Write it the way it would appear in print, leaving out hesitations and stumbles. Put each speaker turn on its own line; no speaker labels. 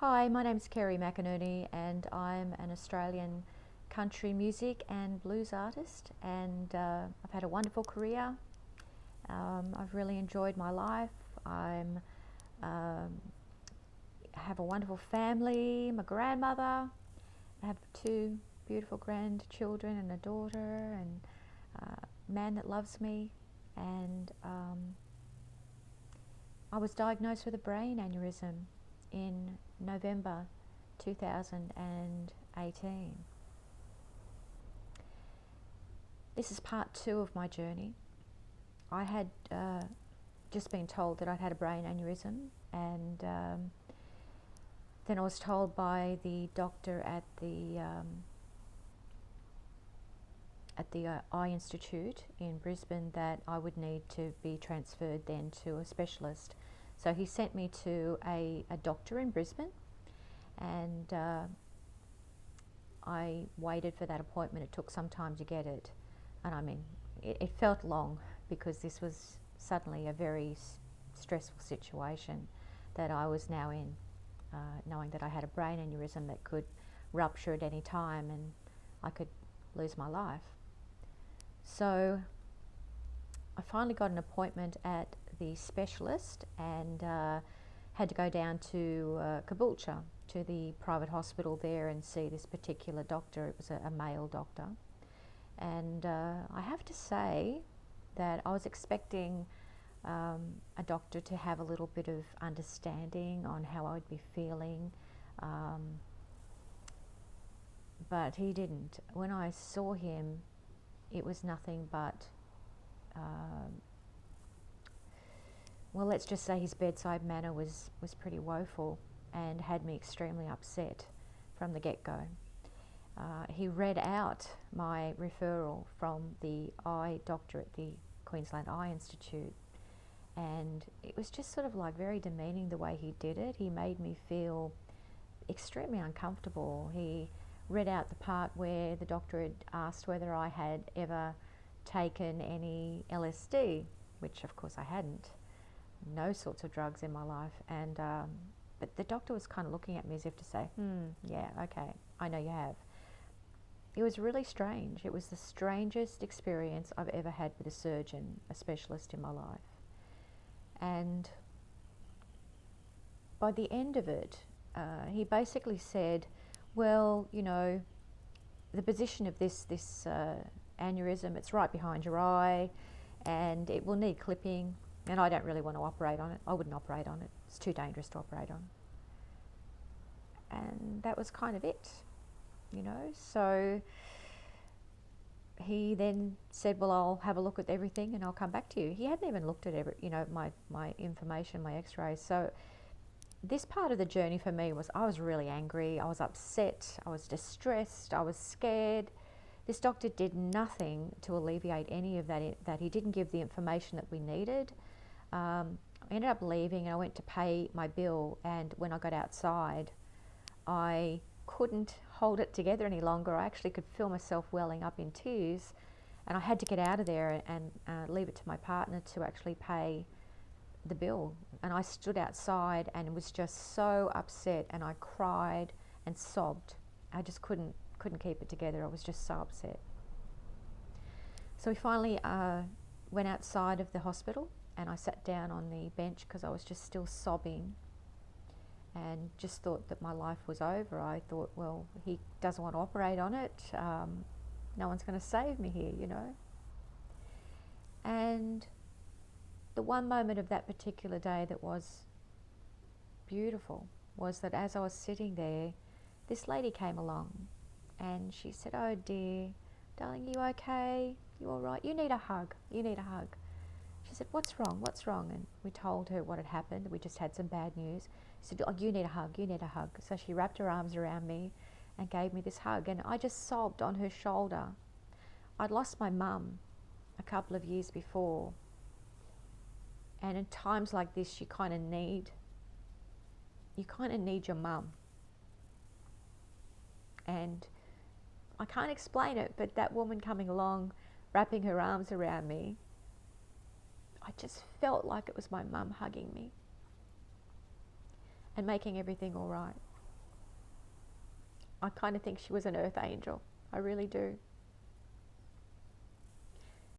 Hi, my name's Ker McInerney and I'm an Australian country music and blues artist, and I've had a wonderful career. I've really enjoyed my life. I'm have a wonderful family, my grandmother. I have two beautiful grandchildren and a daughter and a man that loves me, and I was diagnosed with a brain aneurysm in November 2018. This is part 2 of my journey. I had just been told that I'd had a brain aneurysm, and then I was told by the doctor at the Eye Institute in Brisbane that I would need to be transferred then to a specialist. So he sent me to a doctor in Brisbane, and I waited for that appointment. It took some time to get it, and I mean, it felt long because this was suddenly a very stressful situation that I was now in, knowing that I had a brain aneurysm that could rupture at any time and I could lose my life. So I finally got an appointment at the specialist and had to go down to Caboolture, to the private hospital there, and see this particular doctor. It was a male doctor. And I have to say that I was expecting a doctor to have a little bit of understanding on how I would be feeling, but he didn't. When I saw him, it was nothing but, well, let's just say his bedside manner was pretty woeful and had me extremely upset from the get-go. He read out my referral from the eye doctor at the Queensland Eye Institute, and it was just sort of like very demeaning the way he did it. He made me feel extremely uncomfortable. He read out the part where the doctor had asked whether I had ever taken any LSD, which of course I hadn't. No sorts of drugs in my life, and but the doctor was kind of looking at me as if to say, yeah, okay, I know you have. It was really strange. It was the strangest experience I've ever had with a surgeon, a specialist in my life. And by the end of it, he basically said, well, you know, the position of this aneurysm, it's right behind your eye, and it will need clipping, and I don't really want to operate on it. I wouldn't operate on it. It's too dangerous to operate on. And that was kind of it, you know. So he then said, well, I'll have a look at everything and I'll come back to you. He hadn't even looked at my information, my x-rays. So this part of the journey for me was, I was really angry, I was upset, I was distressed, I was scared. This doctor did nothing to alleviate any of that he didn't give the information that we needed. I ended up leaving and I went to pay my bill, and when I got outside, I couldn't hold it together any longer. I actually could feel myself welling up in tears, and I had to get out of there and leave it to my partner to actually pay the bill. And I stood outside and was just so upset, and I cried and sobbed. I just couldn't keep it together. I was just so upset. So we finally went outside of the hospital, and I sat down on the bench because I was just still sobbing and just thought that my life was over. I thought, well, he doesn't want to operate on it. No one's going to save me here, you know. And the one moment of that particular day that was beautiful was that as I was sitting there, this lady came along and she said, oh dear, darling, you okay? You all right? You need a hug. You need a hug. She said, what's wrong? What's wrong? And we told her what had happened. We just had some bad news. She said, oh, you need a hug. You need a hug. So she wrapped her arms around me and gave me this hug, and I just sobbed on her shoulder. I'd lost my mum a couple of years before, and in times like this, you kind of need your mum. And I can't explain it, but that woman coming along, wrapping her arms around me, I just felt like it was my mum hugging me and making everything all right. I kind of think she was an earth angel. I really do.